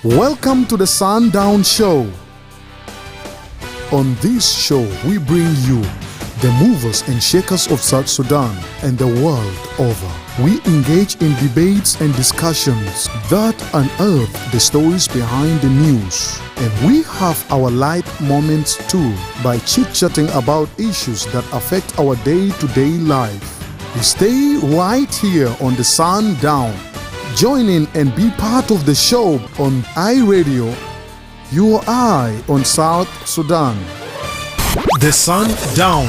Welcome to the Sundown Show. On this show, we bring you the movers and shakers of South Sudan and the world over. We engage in debates and discussions that unearth the stories behind the news. And we have our light moments too by chit-chatting about issues that affect our day-to-day life. We stay right here on the Sundown. Join in and be part of the show on iRadio, your eye on South Sudan. The Sundown.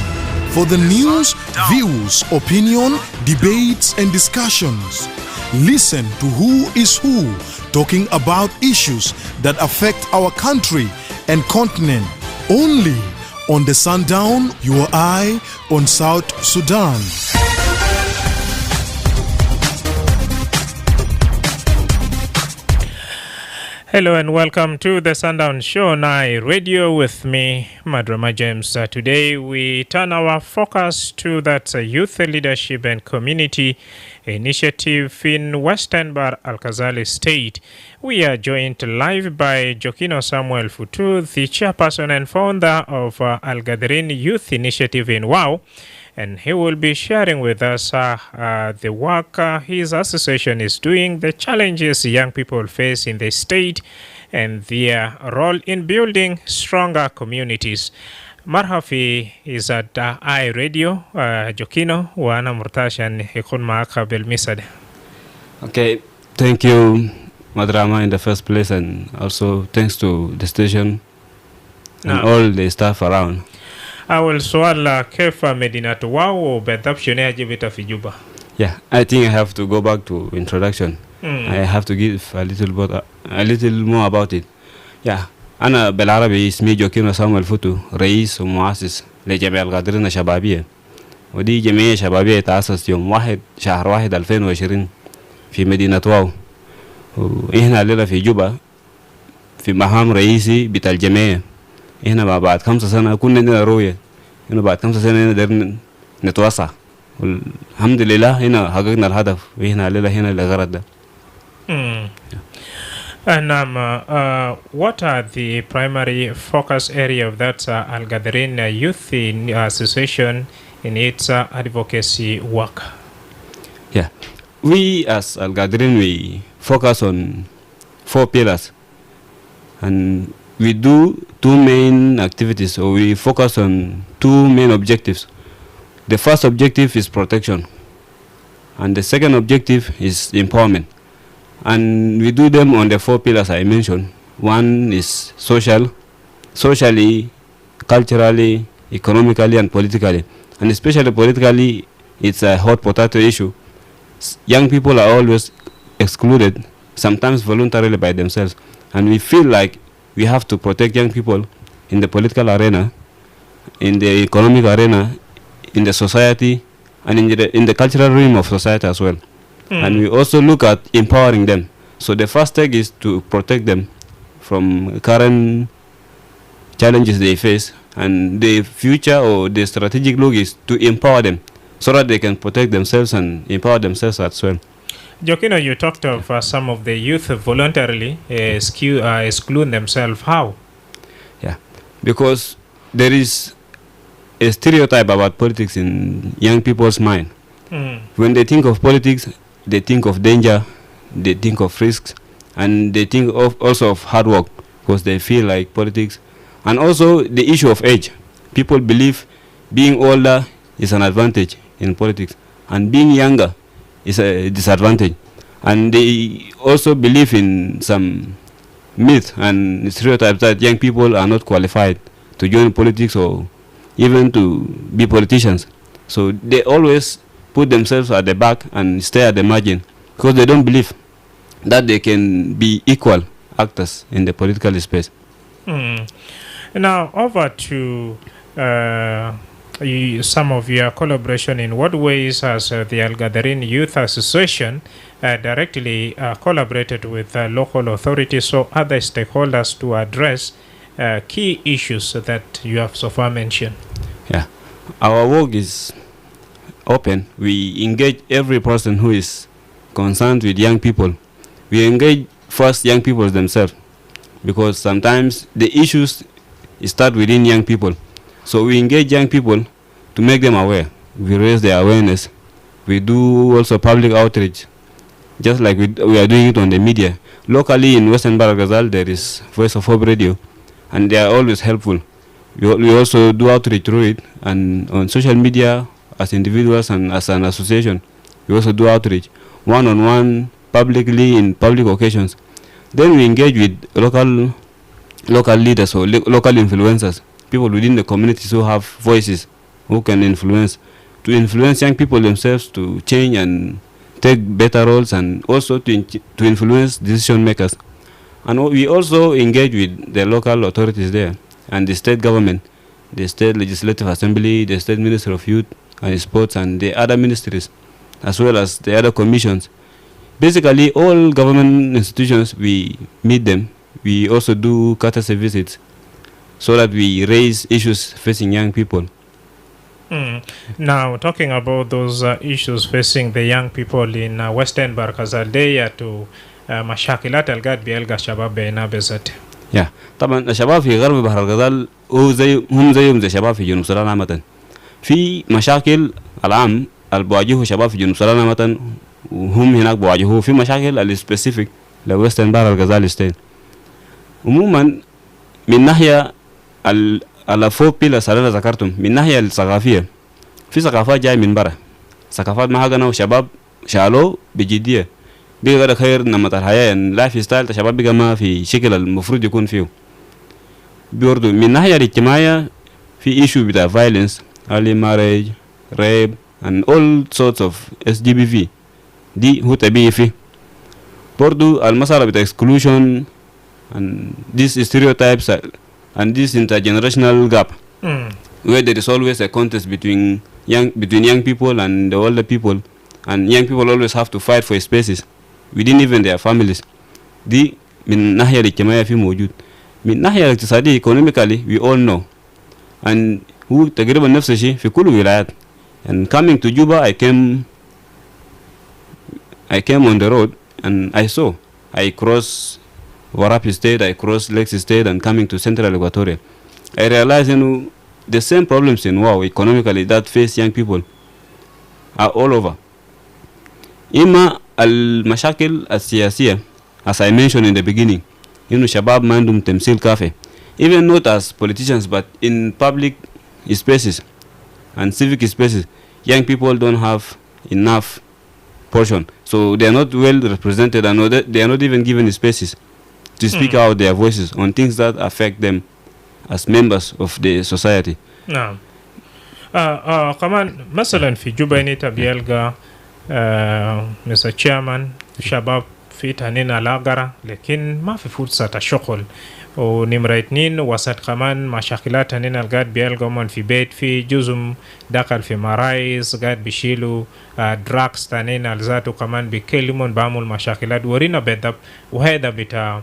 For the news, views, opinion, debates, and discussions. Listen to who is who talking about issues that affect our country and continent. Only on the Sundown, your eye on South Sudan. Hello and welcome to the Sundown Show on Radio with me, Madrama James. Today we turn our focus to that youth leadership and community initiative in Western Bar Al-Khazali State. We are joined live by Jokino Samuel Futu, the chairperson and founder of Al-Gadirin Youth Initiative in WOW. And he will be sharing with us the work his association is doing, the challenges young people face in the state, and their role in building stronger communities. Marhafi is at iRadio, Jokino, Wana Murtashan, Hikun Maaka Belmisad. Okay, thank you, Madrama, in the first place, and also thanks to the station and all the staff around. أول سؤال كيف مدينة واو بالضبط شنو عجبتها في جوبا؟ Yeah, I think I have to go back to introduction. I have to give a little more about it. Yeah, أنا بالعربي اسمي جوكينو سامويل فوتو، رئيس ومؤسس لجمعية الغادرين الشبابية. ودي جمعية شبابية تأسس يوم 1 شهر 1 2020 في مدينة واو. وإحنا لنا في جوبا في مهام رئيسي بتاع الجمعية. هنا بعد 5 سنة كنا لنا رؤية هنا بعد 5 سنة نقدر نتوسع والحمد لله هنا حققنا الهدف وهنا هنا الغرض ده. What are the primary focus area of that Al-Gadirin Youth Association in its advocacy work? Yeah, we as Al-Gadirin we focus on 4 pillars and we do 2 main activities, or we focus on 2 main objectives. The first objective is protection, and the second objective is empowerment. And we do them on the 4 pillars I mentioned. One is socially, culturally, economically, and politically. And especially politically, it's a hot potato issue. Young people are always excluded, sometimes voluntarily by themselves. And we feel like we have to protect young people in the political arena, in the economic arena, in the society, and in the cultural realm of society as well. And we also look at empowering them. So the first step is to protect them from current challenges they face, and the future or the strategic look is to empower them so that they can protect themselves and empower themselves as well. Jokino, you talked of some of the youth voluntarily exclude themselves. How? Yeah, because there is a stereotype about politics in young people's mind. When they think of politics, they think of danger, they think of risks, and they think of also of hard work because they feel like politics. And also the issue of age. People believe being older is an advantage in politics, and being younger is a disadvantage. And they also believe in some myth and stereotypes that young people are not qualified to join politics or even to be politicians. So they always put themselves at the back and stay at the margin because they don't believe that they can be equal actors in the political space. Now over to some of your collaboration. In what ways has the Al-Gadirin Youth Association directly collaborated with local authorities or other stakeholders to address key issues that you have so far mentioned? Yeah, our work is open. We engage every person who is concerned with young people. We engage first young people themselves because sometimes the issues start within young people. So we engage young people to make them aware. We raise their awareness. We do also public outreach, just like we are doing it on the media. Locally in Western Baragazal, there is Voice of Hope Radio, and they are always helpful. We also do outreach through it, and on social media as individuals and as an association, we also do outreach one-on-one, publicly in public occasions. Then we engage with local leaders or local influencers, people within the communities who have voices, who can influence young people themselves to change and take better roles, and also to influence decision makers. And we also engage with the local authorities there and the state government, the state legislative assembly, the state ministry of youth and sports, and the other ministries, as well as the other commissions. Basically, all government institutions, we meet them. We also do courtesy visits so that we raise issues facing young people. Now, talking about those issues facing the young people in Western Barkazal, they are to مشاكلات القاعد بيلقى شباب بينها بذات. طبعا الشباب في غرب بحر الغزال هم زيهم زي شباب في جنوب السودان عامة. في مشاكل العام اللي بواجهوا شباب في جنوب السودان عامة وهم هناك بواجهوا في مشاكل السبيسيفيك لويسترن بحر الغزال ستيت. عموما من ناحية الفوق بيلس اللي انا ذكرتهم، من ناحية الثقافية في ثقافات جاي من برا، ثقافات ما حقنا وشباب شالوه بجدية بقى غير خير نمط الحياة، لا في ستايل الشباب بقى ما في شكل المفروض يكون فيه. برضو من ناحية الاجتماعية في issue بتاع violence, early marriage, rape and all sorts of SGBV دي هو طبيعي فيه. برضو المسألة بتاع exclusion and these stereotypes and this intergenerational gap where there is always a contest between young people and the older people, and young people always have to fight for spaces within even their families. دي من الناحية الاجتماعية في موجود. من الناحية الاقتصادية economically we all know, and هو تقريبا نفس الشيء في كل الولايات. And coming to Juba, I came on the road and I crossed Warapi State, I crossed Lakes State, and coming to Central Equatoria, I realized the same problems in economically that face young people are all over. إما المشاكل السياسية, as I mentioned in the beginning, شباب ما عندهم تمثيل كافي, even not as politicians but in public spaces and civic spaces, young people don't have enough portion, so they are not well represented, and they are not even given spaces to speak out their voices on things that affect them as members of the society. نعم. كمان مثلا في جوبا انت بيلقى Mr. Chairman شباب في تانين الأقرة لكن ما في فرصة شغل، ونمرة 2 وسط كمان مشاكلات تانين القاعد بيلقوا من في بيت في جزء دخل في مرايز قاعد بيشيلوا دراكس تانين الذات، وكمان بيكلمون بعمل مشاكلات ورينا بدب، وهذا بتاع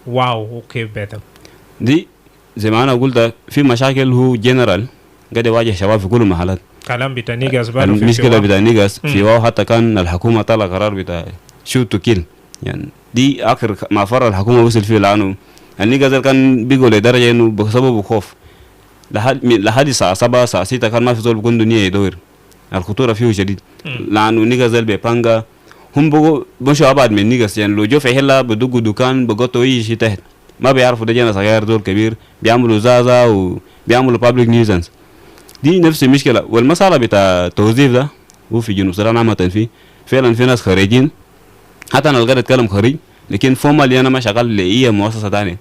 واو وكيف بدب دي زي ما أنا قلت في مشاكل هو جنرال قاعد يواجه شباب في كل المحلات. كلام بتاع نيجاس المشكلة بتاع نيجاس في واو، حتى كان الحكومة طلع قرار بتاع shoot to kill، يعني دي آخر ما فر الحكومة وصل فيه، لأنه النيجاس كان بيقول لدرجة إنه بسبب خوف لحد الساعة 7 الساعة 6 كان ما في زول بيكون دنيا يدور، الخطورة فيه شديد، لأنه نيجاس بيبانجا هم بقوا مشوا أبعد من نيجاس، يعني لو جو في حلة بدقوا دكان بقطوا أي شيء تحت، ما بيعرفوا ده جانا صغير دول كبير بيعملوا زازا وبيعملوا public nuisance. دي نفس المشكلة. والمسألة بتاع التوظيف ده هو في جنوب السودان عامة فعلا في ناس خريجين، حتى أنا الغير أتكلم خريج لكن فورمالي أنا ما شغال لأي مؤسسة تانية.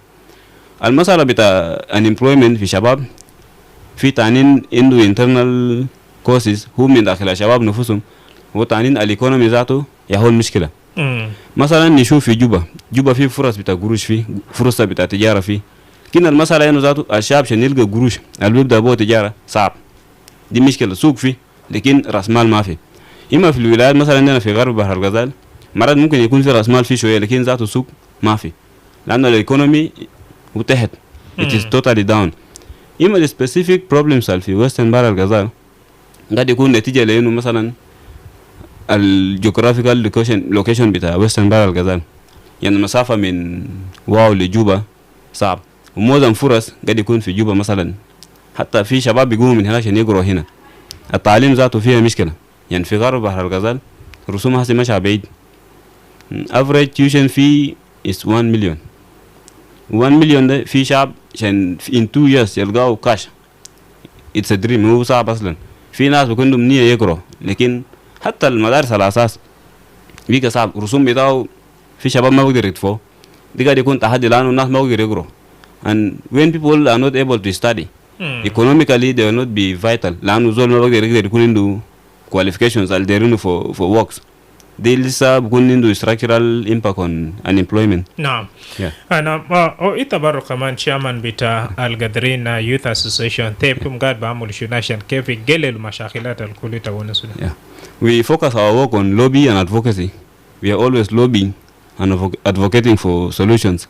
المسألة بتاع unemployment في شباب في تانين عنده internal causes هو من داخل الشباب نفسهم، هو تانين الإيكونومي ذاته يهو المشكلة. مثلا نشوف في جوبا في فرص بتاع قروش، فيه فرص بتاع تجارة فيه، لكن المسألة إنه ذاته الشاب عشان يلقى قروش اللي بيبدأ بوه تجارة صعب، دي مشكلة. سوق فيه لكن رأس مال ما فيه. إما في الولايات مثلا عندنا في غرب بحر الغزال مرات ممكن يكون في رأس مال فيه شوية لكن ذاته سوق ما فيه، لأن الإيكونومي وتحت it is totally down. إما the specific problems في ويسترن بحر الغزال قد يكون نتيجة لأنه مثلا الجغرافيكال لوكيشن بتاع ويسترن بحر الغزال، يعني المسافة من واو لجوبا صعب. ومعظم فرص قد يكون في جوبا مثلا، حتى في شباب بيقوموا من هناك عشان يقروا هنا. التعليم ذاته فيها مشكلة، يعني في غرب بحر الغزال رسومها هسه ماشية بعيد. average tuition fee is 1 million. 1 million ده في شعب عشان in 2 years يلقاه كاش. it's a dream. هو صعب أصلا. في ناس بيكون عندهم نية يقروا، لكن حتى المدارس على أساس بيبقى صعب. رسوم بتاعه في شباب ما بيقدر يدفعوا. دي قاعد يكون تحدي لأنه الناس ما بيقدر يقروا. and when people are not able to study economically they will not be vital، لأنه زول ما بيقدر يكون عنده qualifications اللي دايرينه for works. دي لسه بيكون عنده structural impact on unemployment. نعم. أنا إتبرر كمان chairman بتاع القادرين youth association تيبكم قاعد بعمل شو عشان كيف يقلل المشاكلات الكل تونسنا. We focus our work on lobby and advocacy. We are always lobbying and advocating for solutions.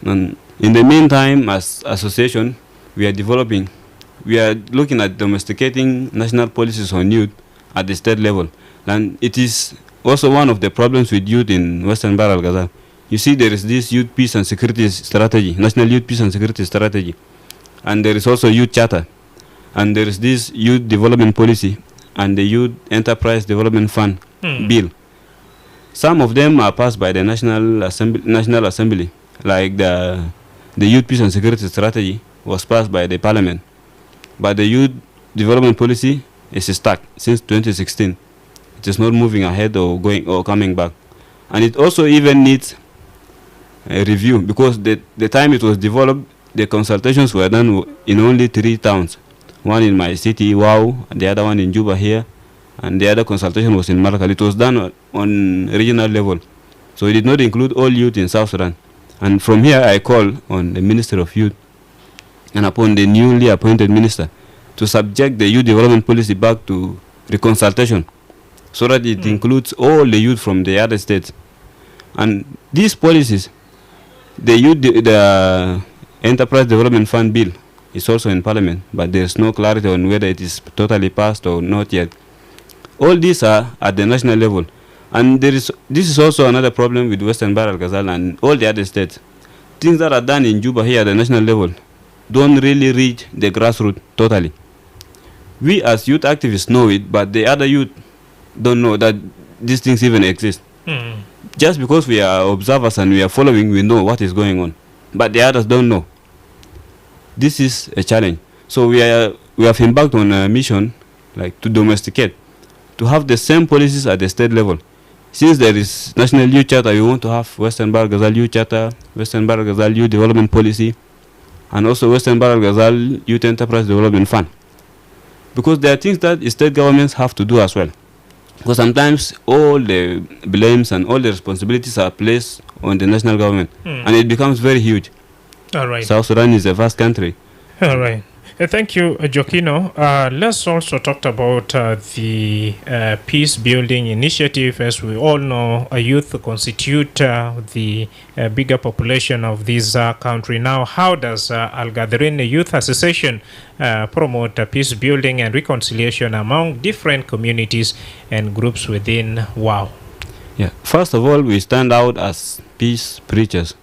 And in the meantime, as association, we are looking at domesticating national policies on youth at the state level. And it is also one of the problems with youth in Western Bahr el Ghazal. You see, there is this youth peace and security strategy, national youth peace and security strategy. And there is also youth charter. And there is this youth development policy and the youth enterprise development fund bill. Some of them are passed by the National Assembly, like the youth peace and security strategy was passed by the parliament. But the youth development policy is stuck since 2016. It is not moving ahead or going or coming back. And it also even needs a review, because the time it was developed, the consultations were done in only 3 towns. One in my city, Wow, and the other one in Juba here, and the other consultation was in Malakal. It was done on regional level. So it did not include all youth in South Sudan. And from here I call on the Minister of Youth and upon the newly appointed minister to subject the youth development policy back to reconsultation, so that it includes all the youth from the other states. And these policies, the Enterprise Development Fund bill is also in Parliament, but there is no clarity on whether it is totally passed or not yet. All these are at the national level. And this is also another problem with Western Bahr el Ghazal and all the other states. Things that are done in Juba here at the national level don't really reach the grassroots totally. We as youth activists know it, but the other youth don't know that these things even exist. Just because we are observers and we are following, we know what is going on, but the others don't know. This is a challenge. So we have embarked on a mission, like to domesticate, to have the same policies at the state level. Since there is National Youth Charter, we want to have Western Bahr el Ghazal Youth Charter, Western Bahr el Ghazal Youth Development Policy, and also Western Bahr el Ghazal Youth Enterprise Development Fund. Because there are things that state governments have to do as well. Because sometimes all the blames and all the responsibilities are placed on the national government, and it becomes very huge. All right. South Sudan is a vast country. All right. Thank you, Jokino. Let's also talk about the peace building initiative. As we all know, youth constitute the bigger population of this country. Now, how does Al Ghadrin Youth Association promote peace building and reconciliation among different communities and groups within WOW? Yeah. First of all, we stand out as peace preachers,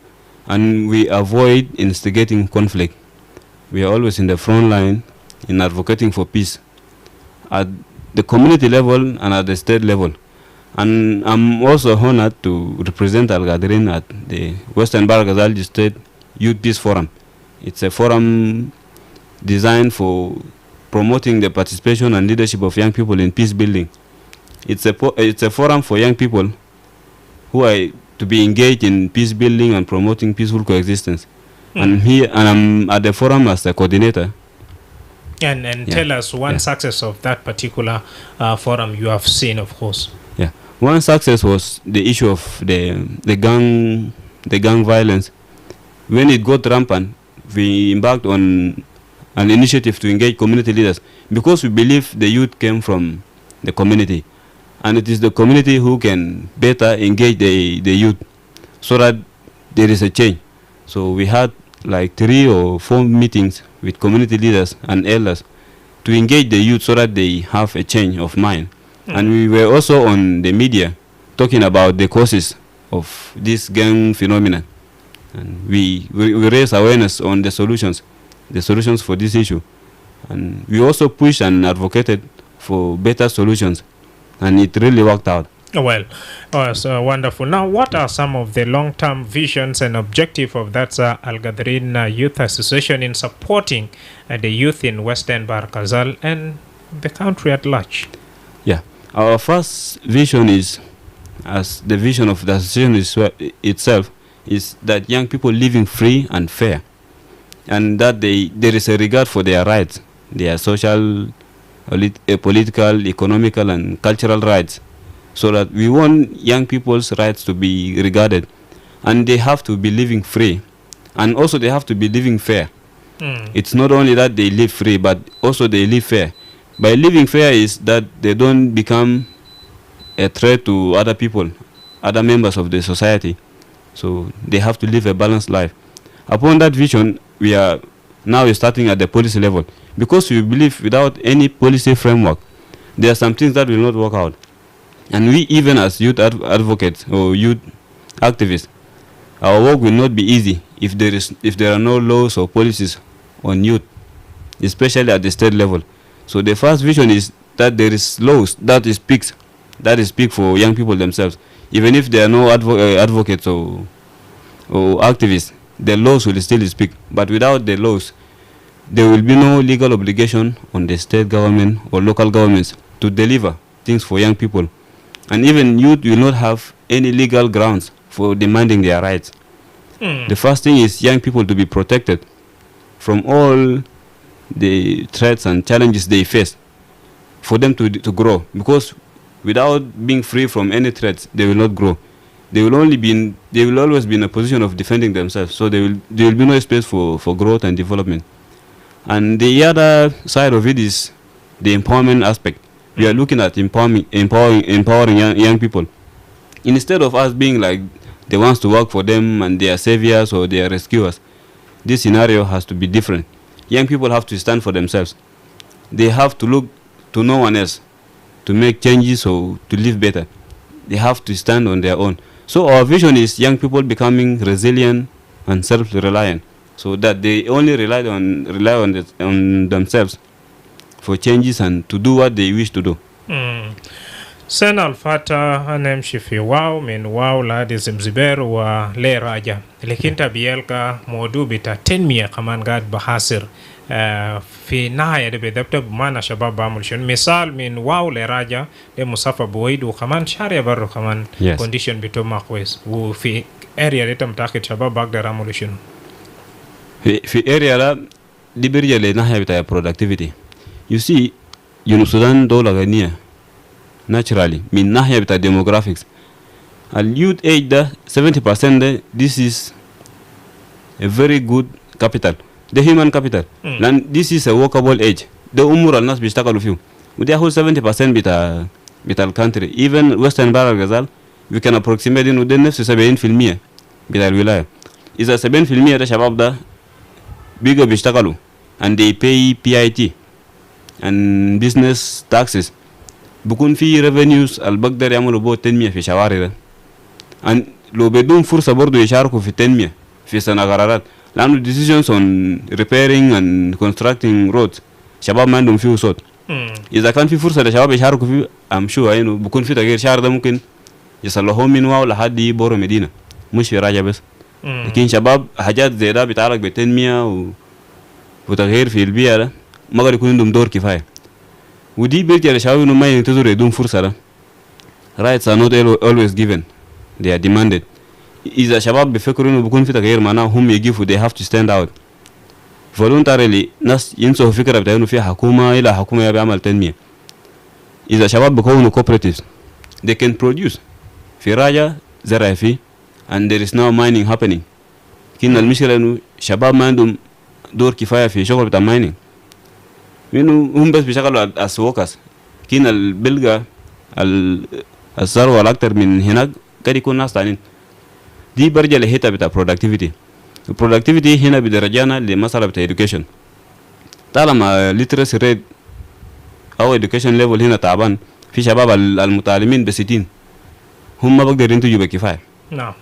and we avoid instigating conflict. We are always in the front line in advocating for peace at the community level and at the state level. And I'm also honored to represent Al Ghadrin at the Western Bahr el Ghazal State Youth Peace Forum. It's a forum designed for promoting the participation and leadership of young people in peace building. It's a forum for young people who are to be engaged in peace building and promoting peaceful coexistence. And I'm at the forum as the coordinator. And tell us one success of that particular forum you have seen, of course. Yeah, one success was the issue of the gang violence. When it got rampant, we embarked on an initiative to engage community leaders, because we believe the youth came from the community, and it is the community who can better engage the youth, so that there is a change. So we had like 3 or 4 meetings with community leaders and elders to engage the youth so that they have a change of mind. And we were also on the media talking about the causes of this gang phenomenon. And we raise awareness on the solutions for this issue. And we also pushed and advocated for better solutions, and it really worked out. Well, so wonderful. Now, what are some of the long-term visions and objectives of that Al Gadrin Youth Association in supporting the youth in Western Barkazal and the country at large? Yeah, our first vision is, as the vision of the association itself, is that young people living free and fair, and that there is a regard for their rights, their social, political, economical, and cultural rights. So that we want young people's rights to be regarded, and they have to be living free, and also they have to be living fair. It's not only that they live free, but also they live fair. By living fair is that they don't become a threat to other people, other members of the society. So they have to live a balanced life. Upon that vision, we are now starting at the policy level, because we believe without any policy framework, there are some things that will not work out. And we, even as youth advocates or youth activists, our work will not be easy if there are no laws or policies on youth, especially at the state level. So the first vision is that there is laws that speak for young people themselves. Even if there are no advocates or activists, the laws will still speak. But without the laws, there will be no legal obligation on the state government or local governments to deliver things for young people. And even youth will not have any legal grounds for demanding their rights. The first thing is young people to be protected from all the threats and challenges they face, for them to grow. Because without being free from any threats, they will not grow. They will always be in a position of defending themselves. So there will be no space for growth and development. And the other side of it is the empowerment aspect. We are looking at empowering young people. Instead of us being like the ones to work for them and their saviors or their rescuers, this scenario has to be different. Young people have to stand for themselves. They have to look to no one else to make changes or to live better. They have to stand on their own. So our vision is young people becoming resilient and self-reliant, so that they only rely on themselves for changes and to do what they wish to do. Sen Alfata anem shifi wao min wao la de zimziber wa le raja lekinta bielka modu bita 10 kaman gad bahasir fi nahaya de bedabta bumana shabab bamulshun misal min wao le raja de musafa buwaidu kaman sharia barro kaman condition bito makwes wo fi area de tamtakit shabab bagdara mulshun fi area la liberia le nahaya bita productivity. You see, Sudan dola gania naturally min nahya bita demographics. Al youth age da 70%, this is a very good capital, the human capital. And this is a workable age. The umur al nas bishtakalu fiu. With the whole 70% bita country, even Western Barkazal, we can approximate in within 70% bita wilaya. Is a 7% da shabab da bigger bishtakalu, and they pay PIT and business taxes. Bukun fi revenues al bagdar yamulu bo 10 fi shawari, and lo bedun fursa bordo yasharku fi 10 fi sana qararat lanu decisions on repairing and constructing roads shabab mandum fi usot. Iza kan fi fursa da shabab yasharku fi, I'm sure bukun fi tagir shahar da mumkin yasallahu min wa lahadi boro medina mush fi raja bas. Lakin shabab hajat zeda bitalak be 10 و تغيير في البيئة ده ما قد يكون عندهم دور كفاية. ودي بيرجع للشباب إنه ما ينتظروا يدون فرصة ده. Rights are not always given, they are demanded. إذا شباب بيفكروا إنه بيكون في تغيير معناه هم يجيفوا, they have to stand out. voluntarily ناس ينسوا فكرة بتاعه إنه في حكومة إلى حكومة بيعمل تنمية. إذا شباب بيكونوا cooperatives, they can produce. في راجع زرع فيه and there is now mining happening. كنا المشكلة إنه شباب ما عندهم دور كفاية في شغل بتاع mining. إنه هم بس بيشغلوا as workers. كنا البلغة الثروة الأكتر من هناك قد يكون ناس تانين. دي برجع لهيتا بتاع productivity. productivity هنا بدرجانا لمسألة بتاع education. طالما literacy rate أو education level هنا تعبان, في شباب المتعلمين ب60 هم ما بقدر ينتجوا بكفاية. نعم.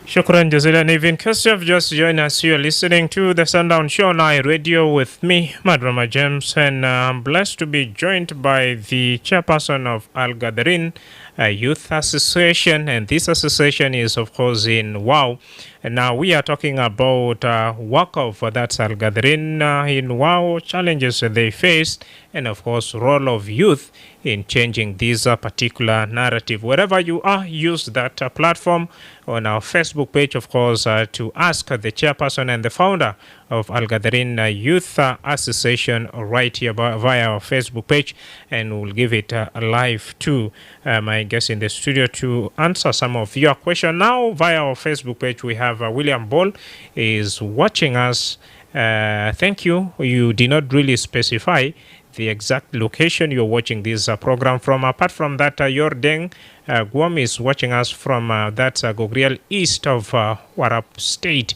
Shukran Jazilan. If in case you've just joined us, you're listening to the Sundown Show Night Radio with me, Madrama James, and I'm blessed to be joined by the chairperson of Al Gadarin Youth Association, and this association is, of course, in WOW. And now we are talking about work of that Al Gadarin in WOW, challenges that they faced, and of course, role of youth in changing this particular narrative. Wherever you are, use that platform on our Facebook page, of course, to ask the chairperson and the founder of Al Gadarin Youth Association right here via our Facebook page, and we'll give it live to my guest in the studio to answer some of your questions. Now, via our Facebook page, we have William Ball is watching us. Thank you. You did not really specify the exact location you're watching this program from. Apart from that, Yordeng Guam is watching us from that Gogriel east of Warap State.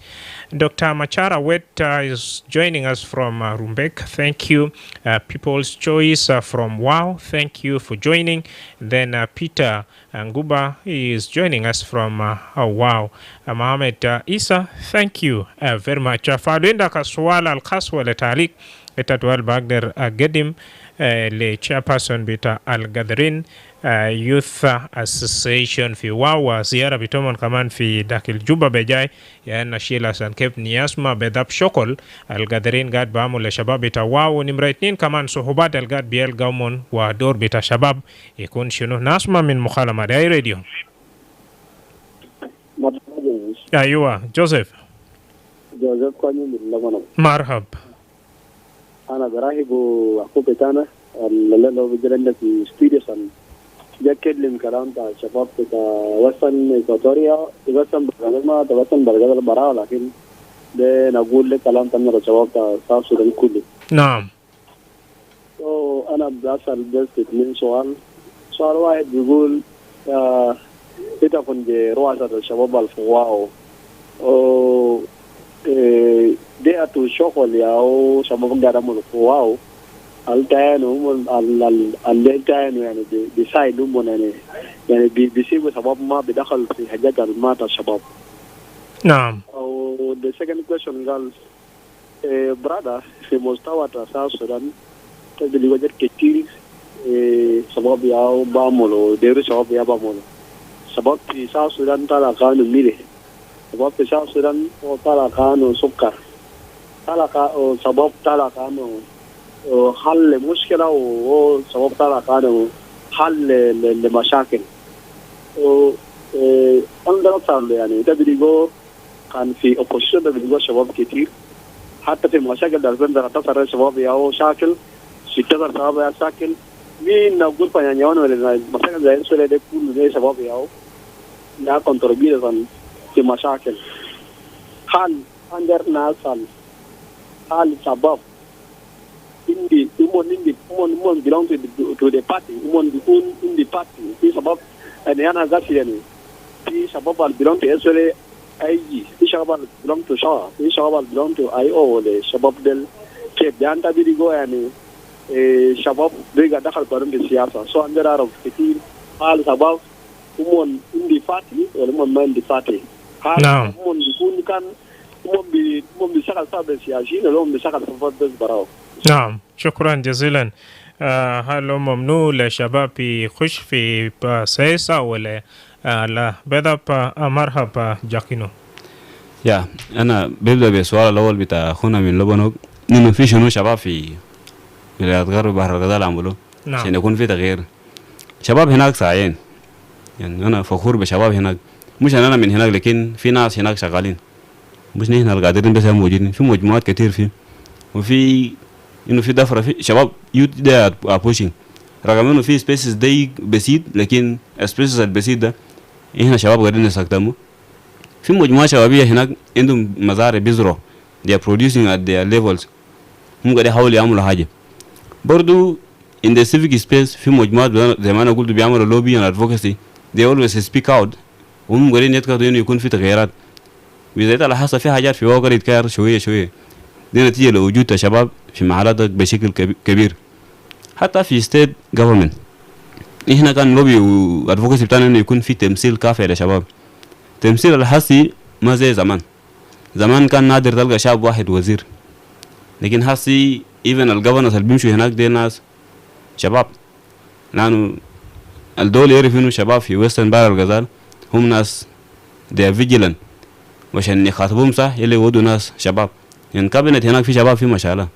Dr. Machara Wet is joining us from Rumbek. Thank you. People's Choice from WOW. Thank you for joining. Then Peter Nguba is joining us from WOW. Mohamed Isa, thank you very much. Faduenda Kaswala Al-Kaswa Letalik. Etatual Bagder Gedim, le chairperson bita Al Gadarin Youth Association fi wawa ziara bitomon kaman fi dakil Juba bejay ya Sheila Sankep Niasma bedap Shokol Al Gadarin gad baamu le shabab bita wawa nimraitnin kaman suhubat Al Gad biel gaumon wa dor bita shabab ikun shunu Nasma min mukhalama day radio. Aywa Joseph kwani min Lebanon. Marhab. أنا براهب وأخوك بتاعنا اللي لو بجرنا في ستوديو سن جاكلم كلام تاع شباب تاع وصل إيكواتوريا وصل برغما توصل برغما البراء لكن ده نقول لك كلام تاعنا الشباب تاع ساوث السودان كله. نعم. أنا بسأل بس من سؤال واحد بيقول إنت كنت رؤساء الشباب الفواو de atu shokol yao sabab gara mo wow al tayano mon al tayano yani decide mo yani bisibu sabab ma bidakhal fi hajat al mata shabab. Naam. The second question girls brother في مستوى South Sudan تدري وجد كتير sabab yao bamolo deru sabab ya bamolo sabab في South Sudan tala kanu mire sabab في South Sudan tala kanu sukkar talaka sabab talaka no حل مشكلة وسبب طلع كانوا حل لمشاكل عندنا صار يعني ده بيجو كان في opposition ده بيجو شباب كتير حتى في مشاكل ده بندر تصير شباب ياو شاكل ستة شباب يا شاكل مين نقول يعني يوم ولا مشاكل زي السؤال ده كل زي شباب ياو لا contribute في مشاكل حال عندنا ناس حال شباب Indi belong to the party. In the party. This about and Yana Zasiani. This about belong to SLA IG. This about belong to Shaw. This about belong to IO. The Shabab del Cape Danta Bidigo and Shabab Briga Dakar Barum Siasa. So under of Kitin, all about in the party or in the party. No. Be Sakal Sabes Yashin alone the Sakal Sabes Barao. نعم شكرا جزيلا هل ممنوع للشباب يخش في سياسة ولا لا بدأ مرحبا جاكينو يا أنا ببدأ بالسؤال الأول بتاع أخونا من لبنان إنه في شنو شباب في ولايات غرب بحر الغزال عملوا عشان يكون في تغيير شباب هناك ساعين يعني أنا فخور بشباب هناك مش أنا من هناك لكن في ناس هناك شغالين مش نحن القادرين بس موجودين في مجموعات كتير فيه وفي إنه في دفرة في شباب يوت ده بوشين رغم إنه في سبيسز دي بسيط لكن سبيسز البسيط ده إحنا شباب قاعدين نستخدمه في مجموعة شبابية هناك عندهم مزارع بيزرعوا they are producing at their levels هم قاعدين يحاولوا يعملوا حاجة برضو in the civic space في مجموعات زي ما أنا قلت بيعملوا lobby and advocacy they always speak out وهم قاعدين يتكلموا إنه يكون في تغييرات وإذا على حسب في حاجات في واقع يتكرر شوية دي نتيجة لوجود شباب في محلات بشكل كبير حتى في ستيت جوفرمنت إحنا كان لوبي وادفوكسي بتاعنا إنه يكون في تمثيل كافي للشباب تمثيل الحسي ما زي زمان كان نادر تلقى شاب واحد وزير، لكن هسي ايفن الجفرنس اللي بيمشوا هناك دي ناس شباب، لانه الدول يعرف انه شباب في ويسترن بحر الغزال هم ناس they are vigilant، وعشان يخاطبوهم صح يلي يودوا ناس شباب. يعني كابينت هناك في شباب في ما شاء الله،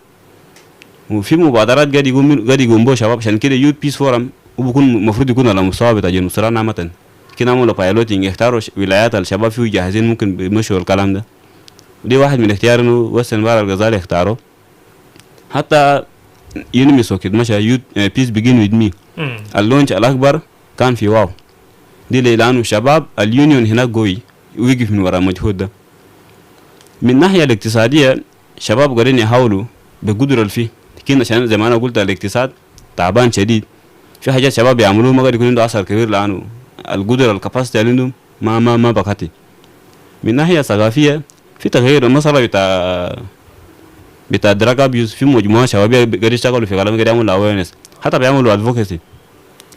وفي مبادرات قاعد يقوم بها شباب. عشان كده يوث بيس فورم وبكون المفروض يكون على مستوى بتاع جنوب السودان عامة. كده عملوا بايلوتينج، يختاروا ولايات الشباب فيه جاهزين ممكن بيمشوا الكلام ده. ودي واحد من الاختيار انه ويسترن بحر الغزال يختاروا. حتى يونمي سوكيت مشى يوث بيس بيجين ويز مي، اللونش الاكبر كان في واو دي لانه شباب اليونيون هناك قوي ويقف من وراء مجهود ده. من الناحيه الاقتصاديه شباب قاعدين يحاولوا بقدر الفي، لكن عشان زي ما انا قلت الاقتصاد تعبان شديد. في حاجات شباب يعملوه ما قاعد يكون عنده اثر كبير لانه القدره الكاباسيتي عندهم ما بقتي. من الناحيه الثقافيه في تغيير. المسألة بتاع دراج ابيوز في مجموعه شبابيه قاعد يشتغلوا في كلام، قاعد يعملوا اويرنس، حتى بيعملوا ادفوكسي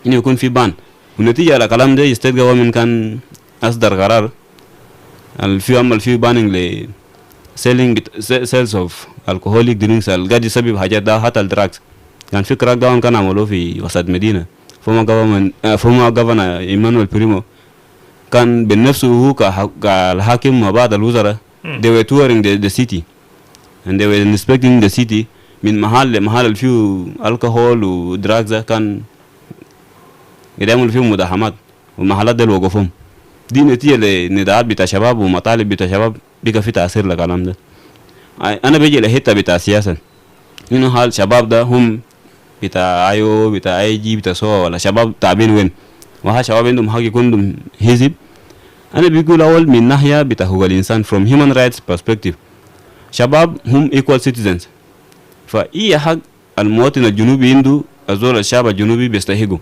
انه يكون في بان. والنتيجه على الكلام ده ستيت جوفرمنت كان اصدر قرار عمل فيه باننج ل سيلز اوف الكحوليك درينكس اللي قاعد يسبب حاجات ده. حتى الدراكس كان في كراك داون كان عملوه في وسط مدينه. فورما جوفرنر ايمانويل بريمو كان بنفسه هو كالحاكم وبعض الوزراء they were touring the city and they were inspecting the city من محل لمحل اللي فيه الكحول ودراكس كان يعملوا فيهم مداهمات والمحلات دي وقفهم. دي نتيجة لنداءات بتاع شباب ومطالب بتاع شباب بقى في تأثير للكلام ده. أنا بيجي لحتة بتاع سياسة إنه هال شباب ده هم بتاع ايو بتاع اي جي بتاع سوا ولا شباب تعبين وين، وها شباب عندهم حق يكون عندهم حزب. أنا بيقول أول من ناحية بتاع حقوق الإنسان from human rights perspective شباب هم equal citizens. فأي حق المواطن الجنوبي عنده الزول الشعب الجنوبي بيستحقه.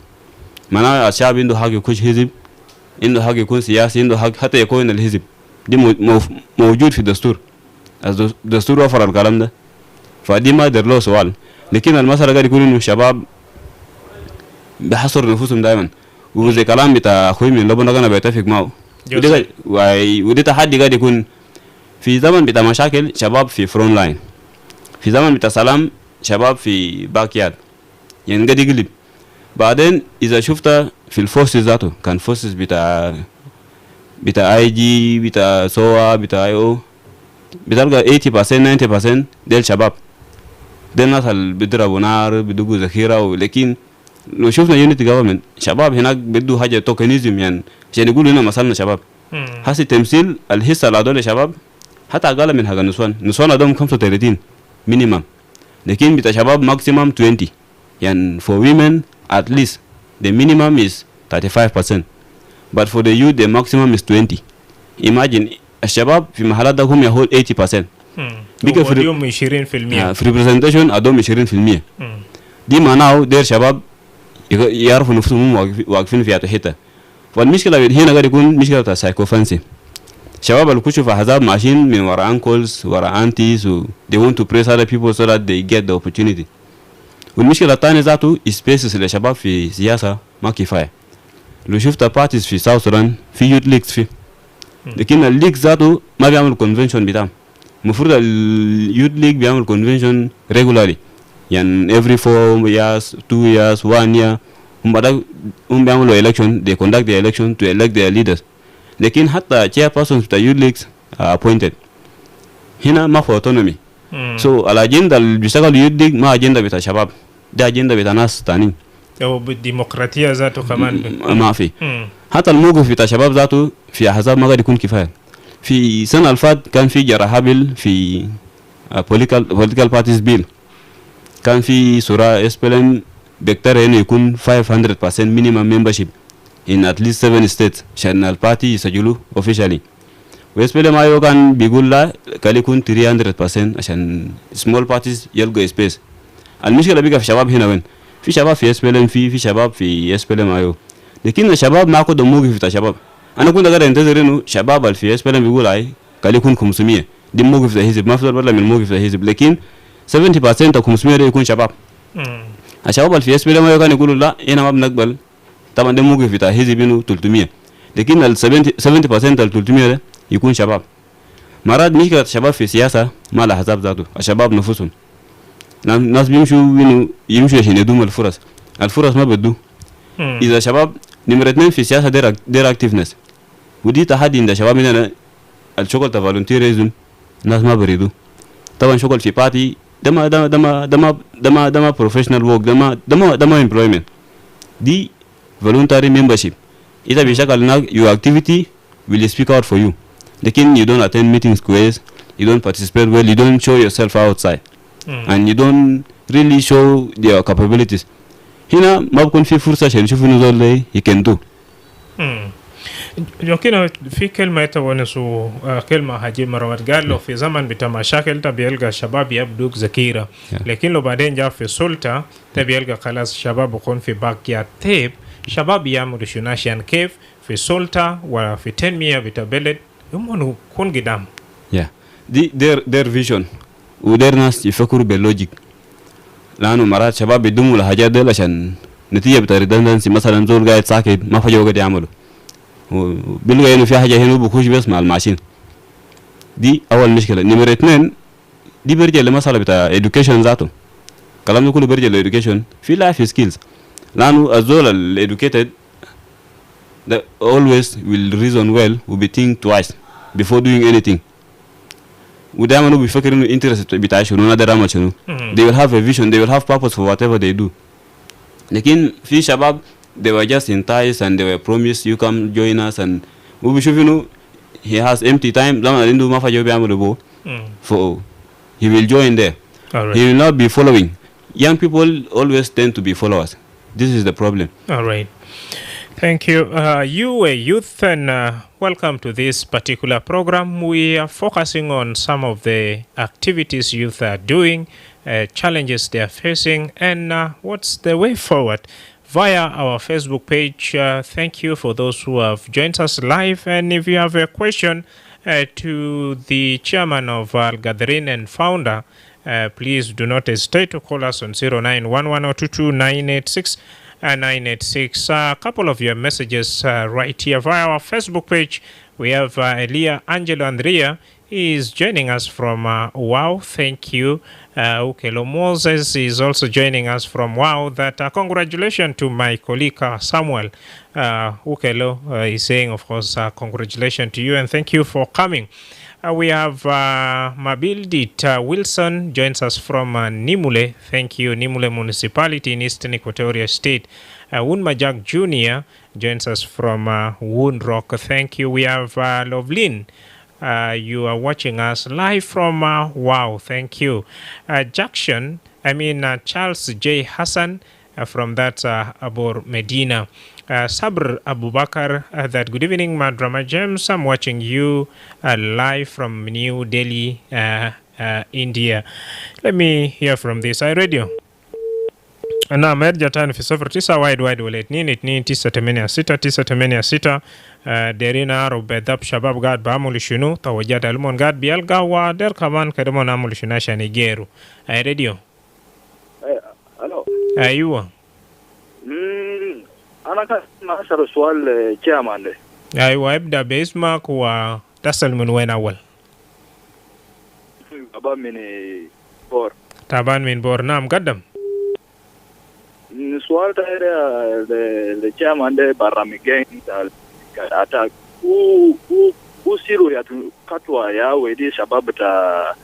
معناه الشعب عنده حق يكون حزب، عنده حق يكون سياسي، عنده حق حتى يكون الحزب. دي موجود في الدستور. الدستور وفر الكلام ده، فدي ما يقدر له سؤال. لكن المسألة قاعد يكون إنه الشباب بيحصروا نفوسهم دائما، وزي كلام بتاع أخوي من لبنان أنا بيتفق معه. ودي تحدي قاعد يكون في زمن بتاع مشاكل شباب في فرونت لاين، في زمن بتاع سلام شباب في باك يارد، يعني قاعد يقلب. بعدين إذا شفت في الفورسز ذاته كان فورسز بتاع اي جي بتاع سوا بتاع اي او بتلقى 80% 90% ديل شباب، ديل ناس اللي بيضربوا نار بيدقوا ذخيرة. لكن لو شفنا يونيتي جوفرمنت شباب هناك بدوا حاجة توكنيزم، يعني عشان يقولوا هنا مثلنا شباب. هسي تمثيل الحصة لهدول شباب حتى أقل من حق النسوان عندهم 35 مينيمم، لكن بتاع شباب ماكسيمم 20. يعني for women at least the minimum is 35%, but for the youth the maximum is 20. Imagine الشباب في محلات ده هم يهول 80%. بيجي في 20% في representation عندهم 20%. دي معناه دير شباب يعرفوا نفسهم واقفين في حتة. فالمشكلة هنا قاعد يكون مشكلة بتاع سايكوفانسي. شباب اللي كشوا في أحزاب ماشيين من وراء أنكلز وراء أنتيز و they want to press other people so that they get the opportunity. والمشكلة الثانية ذاته سبيسز للشباب في سياسة ما كفاية. لو شفت بارتيز في ساوث سودان في يوت ليكس فيه، لكن الليك ذاته ما بيعمل كونفنشن بتاعهم. المفروض اليوت ليك بيعمل كونفنشن regularly، يعني every 4 years 2 years 1 year هم بيعملوا election، they conduct the election to elect their leaders. لكن حتى chairpersons بتاع youth leagues are appointed. هنا ما في autonomy. so الأجندة اللي بيشتغل youth league ما أجندة بتاع شباب، ده أجندة بتاع ناس تانيين. أو بالديمقراطية ذاته كمان ما في. حتى الموقف بتاع شباب ذاته في أحزاب ما قد يكون كفاية. في سنة الفات كان في جرحى بيل في political parties bill، كان في سورة SPLM بيقترح إنه يكون 500% minimum membership in at least 7 states عشان البارتي يسجلوا officially. وSPLM أيوة كان بيقول لا كان يكون 300% عشان small parties يلقوا space. المشكلة بيقى في شباب هنا وين؟ في شباب في SPLM في شباب في SPLM أيوة، لكن الشباب ما كده موقف بتاع شباب. أنا كنت قاعد أنتظر إنه شباب اللي في SPLM بيقول أي كان يكون 500 دي موقف بتاع حزب، ما في ولا من موقف بتاع حزب، لكن 70% 500 ده يكون شباب. الشباب اللي في SPLM أيوة كان يقولوا لا هنا ما بنقبل، طبعا ده موقف بتاع حزب إنه 300، لكن ال 70% ال 300 ده يكون شباب. مرات مشكلة الشباب في السياسة ما لها حساب ذاته، الشباب نفسهم ناس بيمشوا يمشوا عشان يدوم الفرص ما بدو. إذا شباب نمرة 2 في السياسة دير اكتيفنس، ودي تحدي عند الشباب هنا. الشغل تاع فالونتيريزم الناس ما بريدو. طبعا شغل في بارتي ده ما بروفيشنال ورك، ده ما امبلويمنت، دي voluntary membership. إذا بيشغل هناك your activity will speak out for you. لكن you don't attend meetings كويس, you don't participate well, you don't show yourself outside, and you don't really show your capabilities. هنا ما بكون في فرصة عشان نشوف إنه زول he can do. يمكن في كلمة يتونسوا كلمة حجي مروت قال له في زمن بتاع مشاكل تبيلقى الشباب يبدو ذكيرة، لكن لو بعدين جاء في سلطة تبيلقى خلاص الشباب يكون في باقيات تيب شباب يعملوا شنو عشان كيف في سلطة وفي تنمية بتاع بلد يمكن يكون قدام. دي their vision ودير ناس يفكروا باللوجيك، لأنه مرات شباب بيدوموا لحاجات دي عشان نتيجة بتاع redundancy. مثلا زول قاعد ساكت ما في حاجة قاعد يعمله، وبيلقى إنه في حاجة هنا بخش بس مع الماشين. دي أول مشكلة. نمرة 2 دي بيرجع لمسألة بتاع education ذاته. كلامنا كله بيرجع ل education في life skills، لأنه الزول ال educated that always will reason well will be think twice before doing anything. ودائما هو بيفكر إنه interest بتاعه شنو نقدر أعمل شنو. They will have a vision, they will have purpose for whatever they do. لكن في شباب they were just enticed and they were promised you come join us, and وبيشوف إنه he has empty time زمان عنده ما فاجأ بيعمل بو so he will join there. He will not be following. Young people always tend to be followers. This is the problem. All right. Thank you. You a youth, and welcome to this particular program. We are focusing on some of the activities youth are doing, challenges they are facing, and what's the way forward via our Facebook page. Thank you for those who have joined us live. And if you have a question to the chairman of Al Gathering and founder, please do not hesitate to call us on 0911-022-986. 986. A couple of your messages right here via our Facebook page. We have Elia Angelo Andrea. He is joining us from Wow. Thank you. Ukelo Moses is also joining us from Wow. That congratulations to my colleague Samuel. Ukelo is saying, of course, congratulations to you and thank you for coming. We have Mabildit Wilson joins us from Nimule. Thank you, Nimule Municipality in Eastern Equatoria State. Wunmajak Jr. joins us from Woonrock. Thank you. We have Lovelin. You are watching us live from Wow. Thank you. Charles J. Hassan from that Abor Medina. Sabr Abubakar, that good evening, Madrama James. I'm watching you live from New Delhi, India. Let me hear from this. I radio. Na merja tani fi 09 wide wallet nini 986 derina rubedab shabab gad baamul shunu tawajjada almon gad bialga wa der kaman kadamon amul shuna shani geru. I radio. Hello. Aywa. أنا كان أسأل سؤال chairman. أيوة ابدأ باسمك وتصل من وين أول؟ طبعا من بور. طبعا من بور. نعم قدم. سؤال تاني الchairman ده برامجين كأتاك وسيرو يا كاتوا يا ودي شباب تا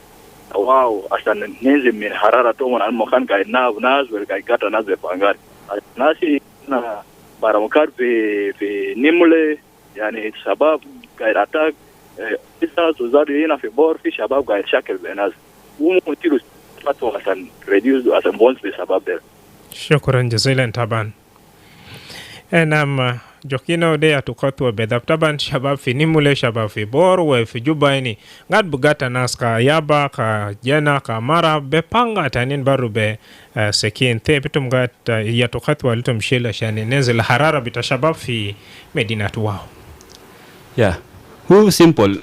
واو عشان ننزل من حرارة تومن المكان كاي ناس والكاي كاتا ناس بفانغار ناسي نا برامكار في نيمولي يعني شباب قاعد أتاك إذا تزاري هنا في بور في شباب قاعد شكل بيناس وممكن تيرو فتوى عشان ريديوز عشان بونس بشباب ده. شكرا جزيلا طبعا. نعم جوكينا ودي tukatwa bedap taban shabab fi nimule shabab fi bor we fi juba ini ngad bugata nas ka yaba ka jena ka mara bepanga tanin barube sekin te bitum gat ya tukatwa litum shela shani nenzil harara bita shabab fi medinatu wao. Who simple.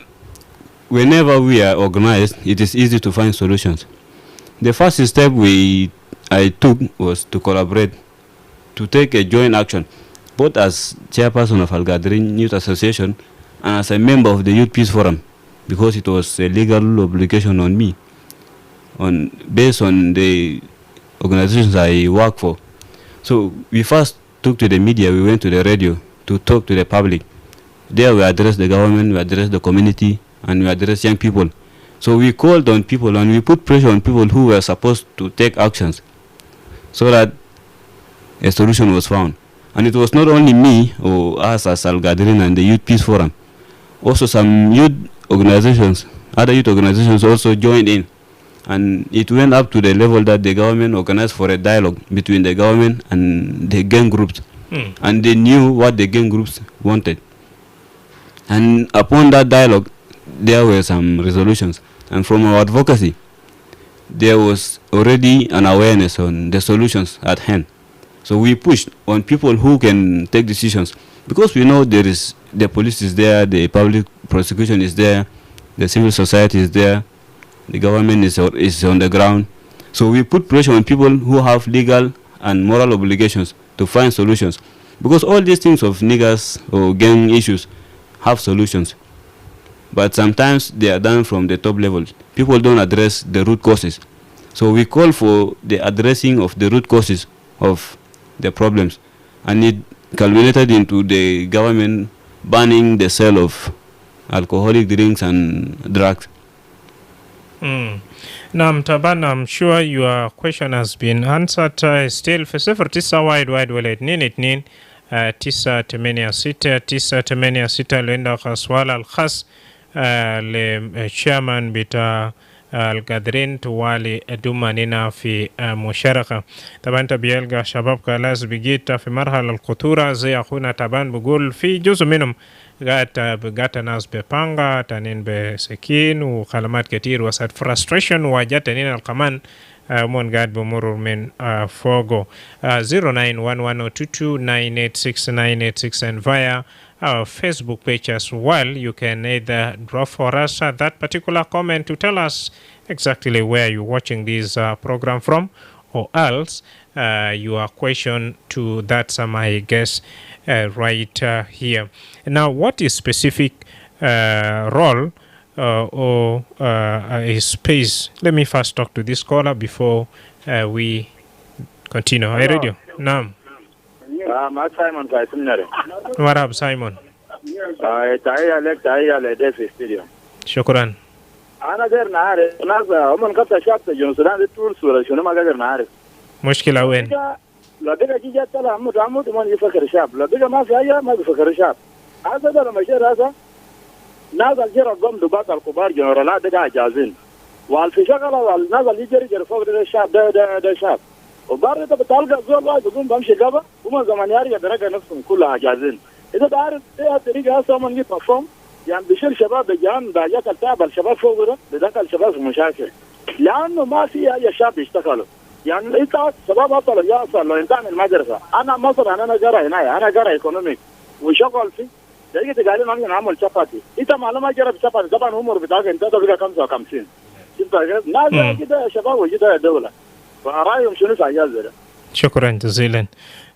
Whenever we are organized, it is easy to find solutions. The first step I took was to collaborate, to take a joint action, both as chairperson of Al Gathering Youth Association and as a member of the Youth Peace Forum. because it was a legal obligation on me, based on the organizations I work for. So we first took to the media, we went to the radio to talk to the public. There we addressed the government, we addressed the community, and we addressed young people. So we called on people and we put pressure on people who were supposed to take actions so that a solution was found. And it was not only me or us as Al Gadrin and the Youth Peace Forum. Also some youth organizations, other youth organizations also joined in. And it went up to the level that the government organized for a dialogue between the government and the gang groups. And they knew what the gang groups wanted. And upon that dialogue, there were some resolutions. And from our advocacy, there was already an awareness on the solutions at hand. So we pushed on people who can take decisions, because we know there is the police is there, the public prosecution is there, the civil society is there, the government is on the ground. So we put pressure on people who have legal and moral obligations to find solutions, because all these things of niggas or gang issues have solutions, but sometimes they are done from the top level. People don't address the root causes. So we call for the addressing of the root causes of the problems, and it culminated into the government banning the sale of alcoholic drinks and drugs. Nam Taban, I'm sure your question has been answered. Still في 0911 986 اللي عندك سؤال الخاص للشيرمان بتاع القادرين توالي دومانينا في مشاركة. طبعا انت بيلقى شباب كلاس بقيت في مرحلة الخطورة زي أخونا طبعا بقول في جزء منهم قات ناس ببانغا تانين بسكين وكلمات كتير وصارت frustration وجات تانين الكمان من قاعد بمرور من فوقو 091122986986 and via our Facebook page as well. You can either drop for us that particular comment to tell us exactly where you're watching this program from, or else your question to that my guest right here. Now, what is specific role or a space? Let me first talk to this caller before we continue. Hi, radio. Naam. ما سايمون كايسمنري مرحبا سايمون. تحية لدي في استوديو. شكرا. أنا غير نعرف ناس هم قطع شاب جنوب السودان دي طول صورة شنو ما غير نعرف. مشكلة وين؟ لا بقى جي جات طلع عمود ما يفكر شاب، لا بقى ما في أي ما بيفكر شاب. هذا ده لما شيء هذا ناس الجرا قم دبات الكبار جنرالات ده جازين. والفي شغلة الناس اللي يجري فوق ده الشاب ده شاب. وبعد ده بتلقى زول واحد يقوم بمشي قبل وما زمان يارجع درجة نفسهم كلها جازين. إذا تعرف إيه الطريقة هسه من يبرفورم يعني بيشيل شباب بجان درجات التعب الشباب فوق ده بدخل الشباب في مشاكل. لأنه ما في أي شاب يشتغلوا. يعني أنت شباب أصلا يا أصلا لو أنت من المدرسة أنا مثلا أنا جرى هنا أنا جرى إيكونوميك وشغل فيه. تيجي تقالين أنا نعمل شباتي. أنت معلومة جرى بشباتي طبعا عمر بتاعك أنت تبقى 55. أنت ناس كده شباب وجدها الدولة. فرأيهم شنو سايال ده. شكرا جزيلا.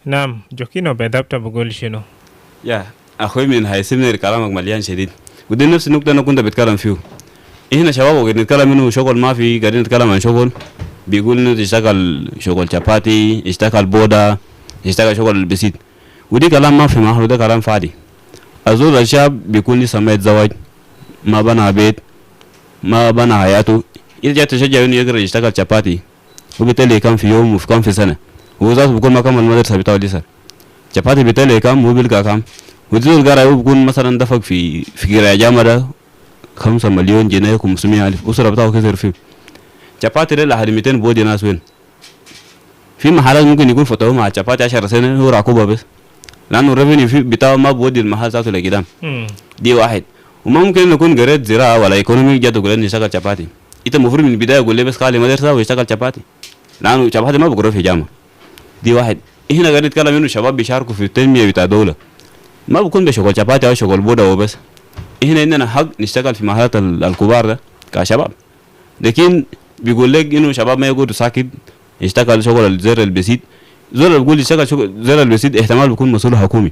نعم جوكينو بدأت بقول شنو؟ يا أخوي من هيسمني كلامك مليان شديد. ودي نفس النقطة أنا كنت بتكلم فيه. إحنا شباب وقاعدين نتكلم منه شغل ما في قاعدين نتكلم عن شغل. بيقول إنه تشتغل شغل شباتي، يشتغل بودا، يشتغل شغل بسيط. ودي كلام ما في محله ده كلام فاضي. أزول الشاب بيكون لسه ما يتزوج، ما بنى بيت، ما بنى حياته. إذا جات تشجع إنه يقدر يشتغل شباتي. وبالتالي كم في يوم وفي كم في سنة وذات بكون ما كم المدرسة بتاعه لسه شباتي بالتالي كم هو بيلقى كم وتزول قرا بكون مثلا دفق في قراءة جامعة 5 مليون جنيه 500 ألف أسرة بتاعه كثير فيه شباتي ده لحد 200 بودي ناس وين في محلات ممكن يكون فتوه مع شباتي 10 سنة هو راكوبة بس لأنه الريفينيو في بتاعه ما بودي المحل ذاته لقدام دي واحد وما ممكن نكون قريت زراعة ولا إيكونومي جات وقول إني شغال شباتي إنت المفروض من البداية يقول لي بس خالي مدرسة ويشتغل شباتي لأنه شباتي ما بقرأ في جامعة دي واحد إحنا قاعدين نتكلم إنه شباب بيشاركوا في التنمية بتاع دولة ما بكون بشغل شباتي أو شغل بودا وبس إحنا عندنا حق نشتغل في محلات الكبار ده كشباب لكن بيقول لك إنه شباب ما يقعدوا ساكت يشتغل شغل الزر البسيط زول بيقول يشتغل شغل زر البسيط احتمال بيكون مسؤول حكومي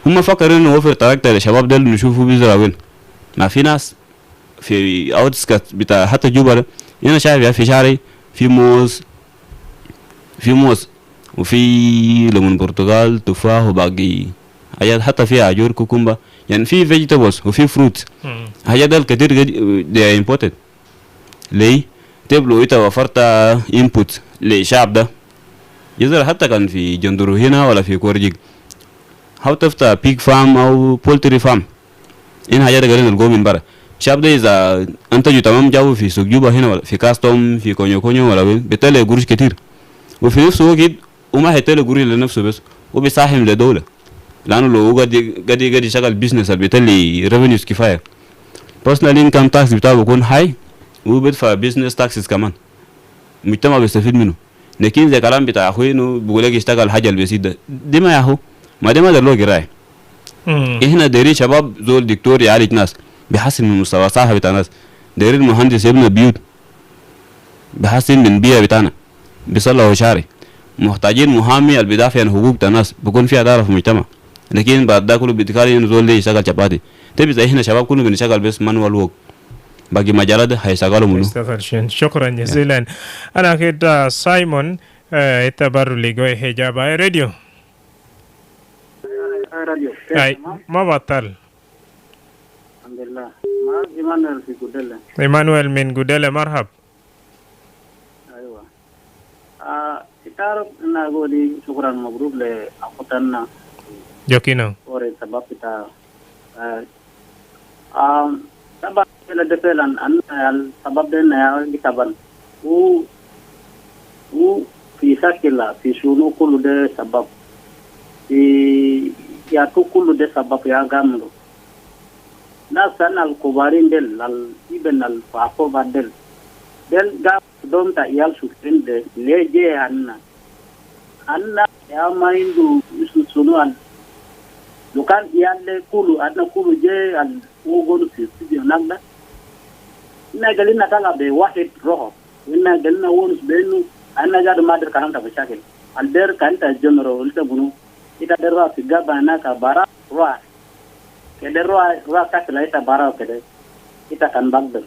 هم فكروا إنه وفر طريقة للشباب ده نشوفوا بيزرع وين ما في ناس في اوتسكت بتاع حتى جوبا هنا شايف في شاري في موز وفي ليمون برتقال تفاح وباقي حاجات حتى فيها عجور كوكومبا يعني في فيجيتابلز وفي فروت حاجات دول كتير دي امبورتد ليه تبلو انت وفرت انبوت للشعب ده يظهر حتى كان في جندرو هنا ولا في كورجيك هاو تفتح بيك فارم او بولتري فارم ان حاجات قاعدين نلقوه من برا الشعب ده اذا انتجوا تمام جابوا في سوق جوبا هنا ولا في كاستوم في كونيو ولا وين بيطلع قروش كتير وفي نفس الوقت وما هيطلع قروش لنفسه بس وبيساهم لدولة لانه لو هو قاعد يشغل بيزنس اللي بيطلع ريفينيوز كفايه بيرسونال انكم تاكس بتاعه بيكون هاي وبيدفع بيزنس تاكسز كمان المجتمع بيستفيد منه لكن زي كلام بتاع اخوي انه بيقول لك يشتغل حاجه البسيط ده دي ما ياهو ما دي ما ده له قرايه احنا دايرين شباب زول دكتور يعالج ناس بيحسن من مستوى الصحه بتاع الناس دايرين مهندس يبني بيوت بيحسن من البيئه بتاعنا بيصلحوا شارع محتاجين محامي اللي بيدافع عن حقوق الناس بيكون في عداله في المجتمع لكن بعد ده كله بيتكاري انه زول ده يشتغل شباتي تبي زي احنا شباب كله بنشتغل بس مانوال ووك باقي مجالات هيشتغلوا منه شكرا جزيلا انا كده سايمون اتبروا لي جوي حجاب راديو اي ما بطل الحمد لله ما إيمانويل في جوديلا ايمانويل من جوديلا مرحب أيوة تعرف أنا أقولي شكرا مبروك لأخوتنا جوكينو وري سبب بتاع سبب لدفعلا أن السبب ده نيا كتابن و في سكيلا في شنو كل ده سبب في يا كل ده سبب يا غاملو nasan al kubarin del al iben al fafo badel del ga dom ta yal sukten de leje anna ya maindu sunu an lukan yalle kulu anna kulu je al ugonu fi studio nagda ina galina kala be wahid roho ina galina wonus benu anna jadu madar kanam ta bashakil al der kanta jonro ulta bunu ita derwa fi gabana ka bara wa kede roa kakla ita bara kede ita kan bagdel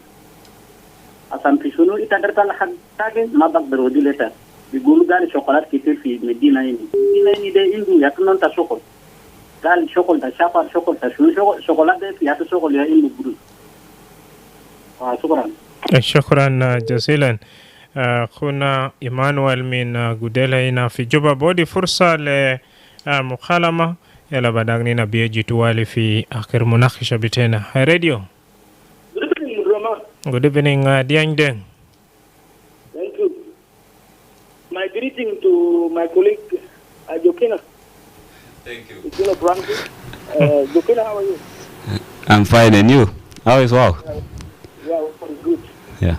asam pisunu ita derkal hak tage ma bagdel wadi leta bigulu gali chocolate kitir fi medina ini de indu yaknon ta chokol gal chokol ta chapa chokol ta shunu chocolate de ya chokol ya indu buru شكرا جزيلا اخونا ايمانويل من جوديلا هنا في جوبا بودي فرصه لمكالمه يلا بدأنا نبيه جتوالي في آخر مناقشة بتاعنا راديو. Good evening, Roma. Good evening, Diang Deng. Thank you. My greeting to my colleague Jokina. Thank you. Jokina Branco. Jokina, how are you? I'm fine, and you? How is well? Yeah, good. Yeah.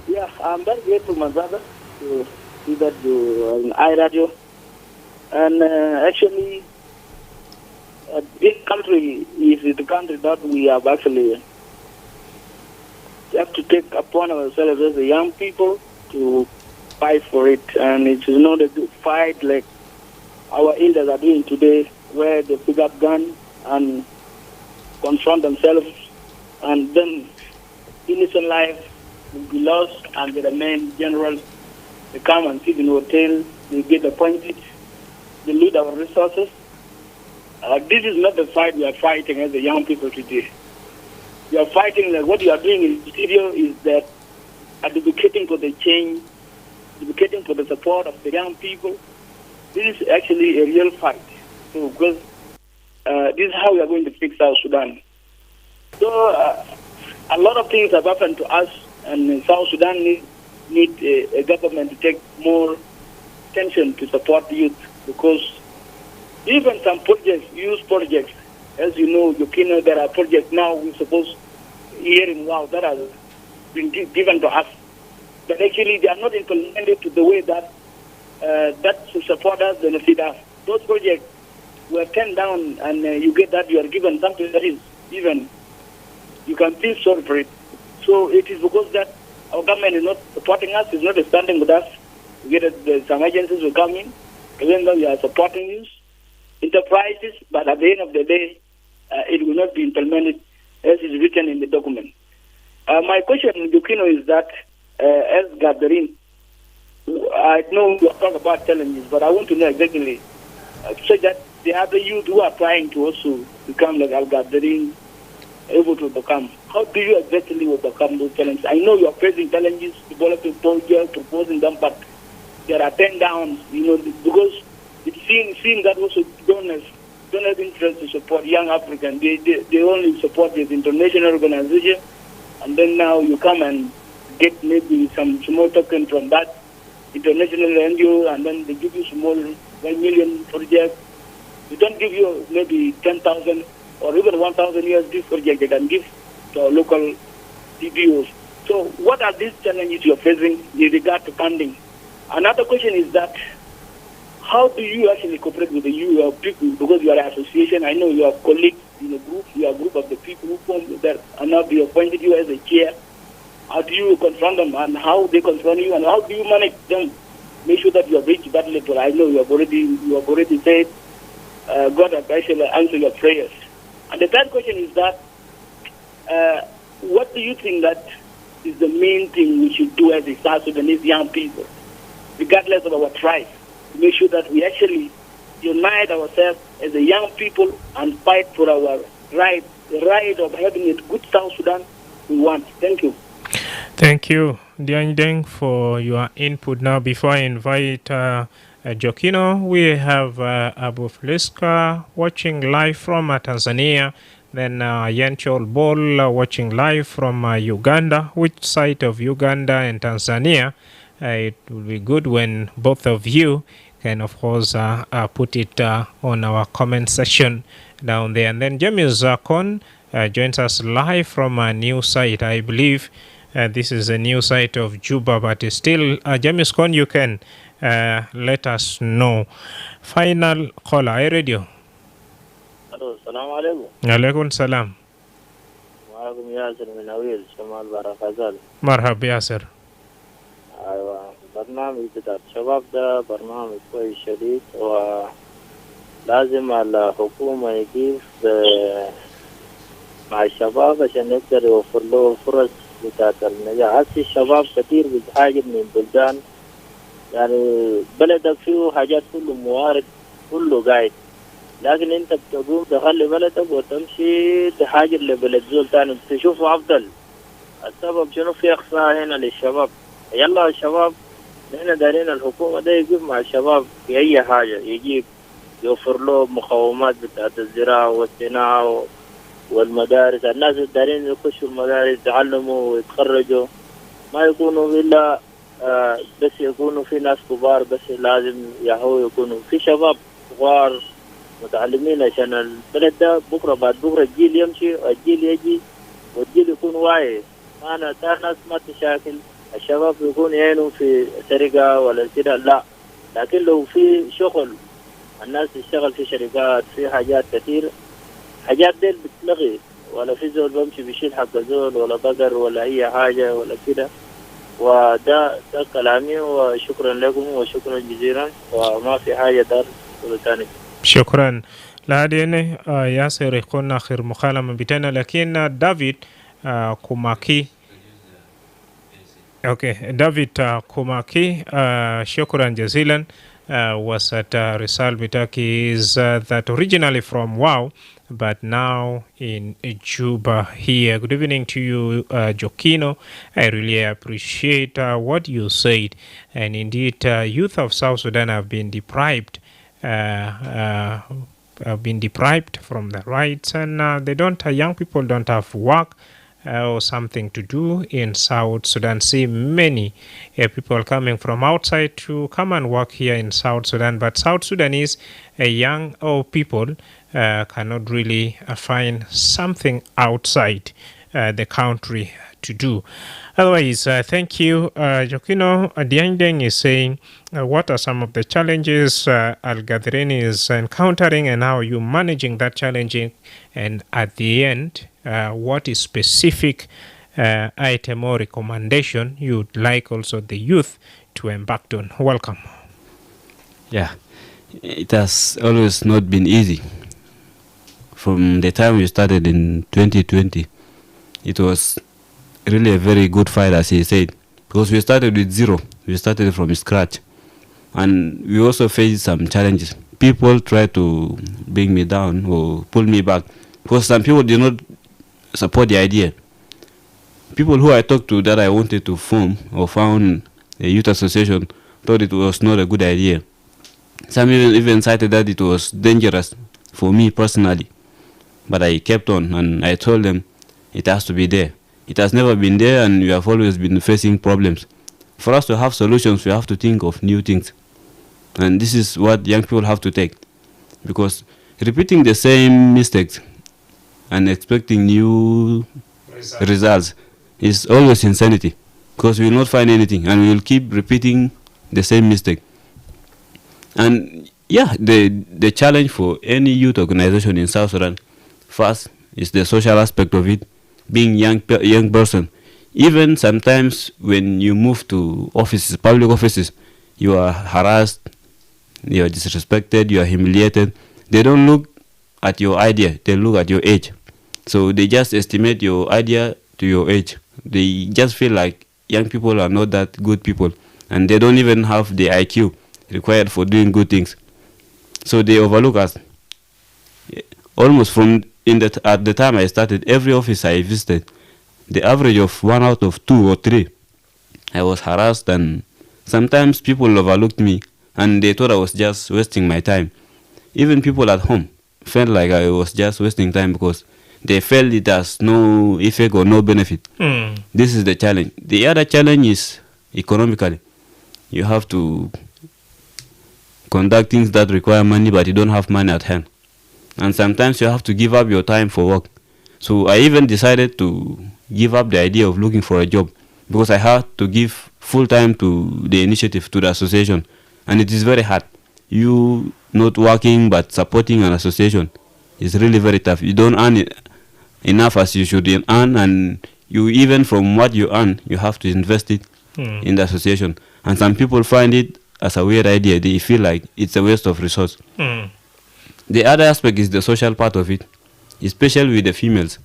Yeah, I'm very grateful, my brother, to see that you are in iRadio. And actually, this country is the country that we have actually have to take upon ourselves as the young people to fight for it. And it is not a good fight like our elders are doing today, where they pick up guns and confront themselves, and then innocent life will be lost, and the main generals, they come and sit in hotel, they get appointed, they loot our resources. This is not the fight we are fighting as the young people today. We are fighting, like what you are doing in the studio is that advocating for the change, advocating for the support of the young people. This is actually a real fight. So, because this is how we are going to fix South Sudan. So, a lot of things have happened to us, and South Sudan need a government to take more attention to support the youth, because even some projects, youth projects, as you know, there are projects now we suppose here in Wow that have been given to us, but actually they are not implemented to the way that that support us, benefit us. Those projects were turned down, and you get that you are given something that is even you can feel sorry for it. So it is because that our government is not supporting us, is not standing with us. We get that some agencies will come in, even though we are supporting you, enterprises, but at the end of the day, it will not be implemented as is written in the document. My question, Yukino, is that as gathering, I know you talk about challenges, but I want to know exactly so that the other youth who are trying to also become like Al gathering, able to overcome. How do you exactly overcome those challenges? I know you are facing challenges, developing projects, proposing them, but there are 10 downs, because it seems that also donors don't have interest to support young Africans. They only support this international organization, and then now you come and get maybe some small token from that international NGO, and then they give you small 1 million project. They don't give you maybe 10,000 or even 1,000 USD project they can give to our local CBOs. So what are these challenges you're facing in regard to funding? Another question is that how do you actually cooperate with your people? Because you are an association, I know you have colleagues in a group, you are a group of the people who form that, and now they appointed you as a chair. How do you confront them, and how they confront you, and how do you manage them? Make sure that you have reached that level. I know you have already said God has actually answered your prayers. And the third question is that what do you think that is the main thing we should do as a South Sudanese young people, regardless of our tribe, to make sure that we actually unite ourselves as a young people and fight for our right, the right of having a good South Sudan we want. Thank you. Thank you, Dian Deng, for your input. Now, before I invite Jokino, we have Abu Fliska watching live from Tanzania, then Yanchol Bol watching live from Uganda. Which side of Uganda and Tanzania? It will be good when both of you can, of course, put it on our comment section down there. And then James Zakon joins us live from a new site. I believe this is a new site of Juba, but still, James Kon, you can let us know. Final caller, radio. Hello, Assalamu alaikum. Alaikum salam. معكم ياسر من أويل شمال بارغازال. مرحبا ياسر. أيوة، برنامج بتاع الشباب ده برنامج كويس شديد، ولازم الحكومة يجيب مع الشباب عشان يقدر يوفر له فرص بتاعت النجاح. هسه الشباب كثير بيتهاجر من بلدان، يعني بلدك فيه حاجات كله موارد كله قاعد، لكن انت بتقوم تخلي بلدك وتمشي تهاجر لبلد زول تاني تشوفه افضل. السبب شنو؟ في اخفاء هنا للشباب. يلا الشباب نحن دارين الحكومة ده يجيب مع الشباب في اي حاجة، يجيب يوفر له مقومات بتاعت الزراعة والصناعة والمدارس. الناس دارين يخشوا المدارس يتعلموا ويتخرجوا، ما يكونوا الا بس يكونوا في ناس كبار بس، لازم يهو يكونوا في شباب صغار متعلمين عشان البلد ده بكره بعد بكره الجيل يمشي والجيل يجي والجيل يكون واعي. ما ناس ما تشاكل الشباب يكون يعينوا في سرقه ولا كده، لا، لكن لو في شغل الناس تشتغل في شركات في حاجات كثير، حاجات ديل بتلغي، ولا في زول بمشي بيشيل حق زول ولا بقر ولا اي حاجه ولا كده. وده كلامي، وشكرا لكم وشكرا جزيلا، وما في حاجه دار ثاني. شكرا. لهذه ياسر يكون آخر مكالمة بتاعنا، لكن دافيد كوماكي دافيد كوماكي شكرا جزيلا. وسط رسالة بتاعك is that originally from Wow, but now in Juba here. Good evening to you, Jokino. I really appreciate what you said. And indeed, youth of South Sudan have been deprived from the rights, and they don't. Young people don't have work or something to do in South Sudan. See many people coming from outside to come and work here in South Sudan, but South Sudanese young people cannot really find something outside the country to do. Otherwise, thank you. Jokino Diandeng is saying, what are some of the challenges Al Gadrin is encountering and how are you managing that challenging? And at the end, what is specific item or recommendation you'd like also the youth to embark on? Welcome. Yeah, it has always not been easy. From the time we started in 2020, it was really a very good fight, as he said, because we started with zero. We started from scratch, and we also faced some challenges. People tried to bring me down or pull me back, because some people did not support the idea. People who I talked to that I wanted to form or found a youth association thought it was not a good idea. Some even cited that it was dangerous for me personally. But I kept on, and I told them it has to be there. It has never been there, and we have always been facing problems. For us to have solutions, we have to think of new things. And this is what young people have to take. Because repeating the same mistakes and expecting new results is always insanity. Because we will not find anything, and we will keep repeating the same mistake. And yeah, the challenge for any youth organization in South Sudan, first, is the social aspect of it, being young person. Even sometimes when you move to offices, public offices, you are harassed, you are disrespected, you are humiliated. They don't look at your idea, they look at your age. So they just estimate your idea to your age. They just feel like young people are not that good people, and they don't even have the IQ required for doing good things. So they overlook us. Almost at the time I started, every office I visited, the average of 1 out of 2 or 3, I was harassed, and sometimes people overlooked me, and they thought I was just wasting my time. Even people at home felt like I was just wasting time because they felt it has no effect or no benefit. This is the challenge. The other challenge is economically. You have to conduct things that require money, but you don't have money at hand. And sometimes you have to give up your time for work. So I even decided to give up the idea of looking for a job, because I had to give full time to the initiative, to the association. And it is very hard. You not working but supporting an association is really very tough. You don't earn enough as you should earn, and you, even from what you earn, you have to invest it in the association. And some people find it as a weird idea. They feel like it's a waste of resource. The other aspect is the social part of it, especially with the females.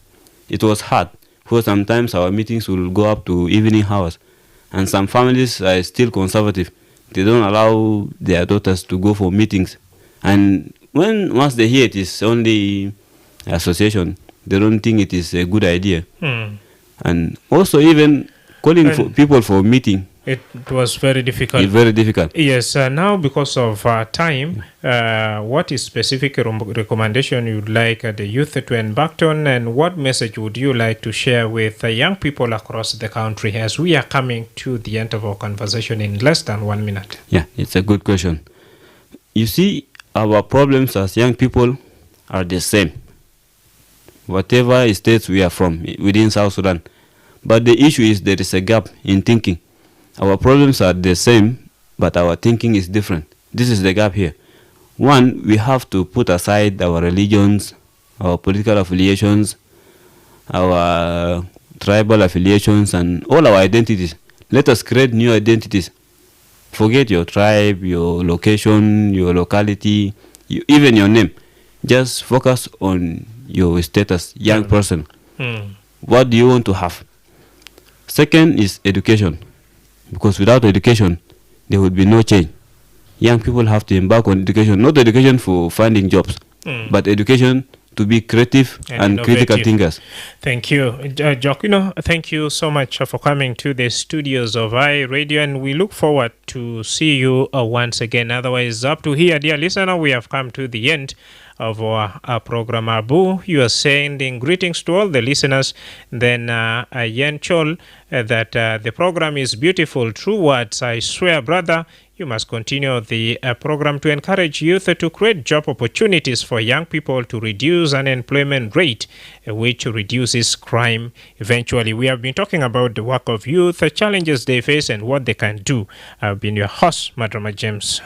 It was hard, because sometimes our meetings will go up to evening hours, and some families are still conservative. They don't allow their daughters to go for meetings, and once they hear it is only association, they don't think it is a good idea. And also even calling for people for meeting, it was very difficult. It's very difficult. Yes, now because of time, what is specific recommendation you'd like the youth to embark on, and what message would you like to share with young people across the country as we are coming to the end of our conversation in less than 1 minute? Yeah, it's a good question. You see, our problems as young people are the same, whatever states we are from within South Sudan. But the issue is there is a gap in thinking. Our problems are the same, but our thinking is different. This is the gap here. One, we have to put aside our religions, our political affiliations, our tribal affiliations, and all our identities. Let us create new identities. Forget your tribe, your location, your locality, even your name. Just focus on your status, young person. What do you want to have? Second is education. Because without education, there would be no change. Young people have to embark on education, not education for finding jobs, but education to be creative and critical thinkers. Thank you. Jokino, thank you so much for coming to the studios of iRadio, and we look forward to see you once again. Otherwise, up to here, dear listener, we have come to the end of our program. Abu, you are sending greetings to all the listeners. Then Yen Chol, that the program is beautiful. True words, I swear, brother. You must continue the program to encourage youth to create job opportunities for young people to reduce unemployment rate, which reduces crime eventually. We have been talking about the work of youth, the challenges they face, and what they can do. I've been your host, Madrama James.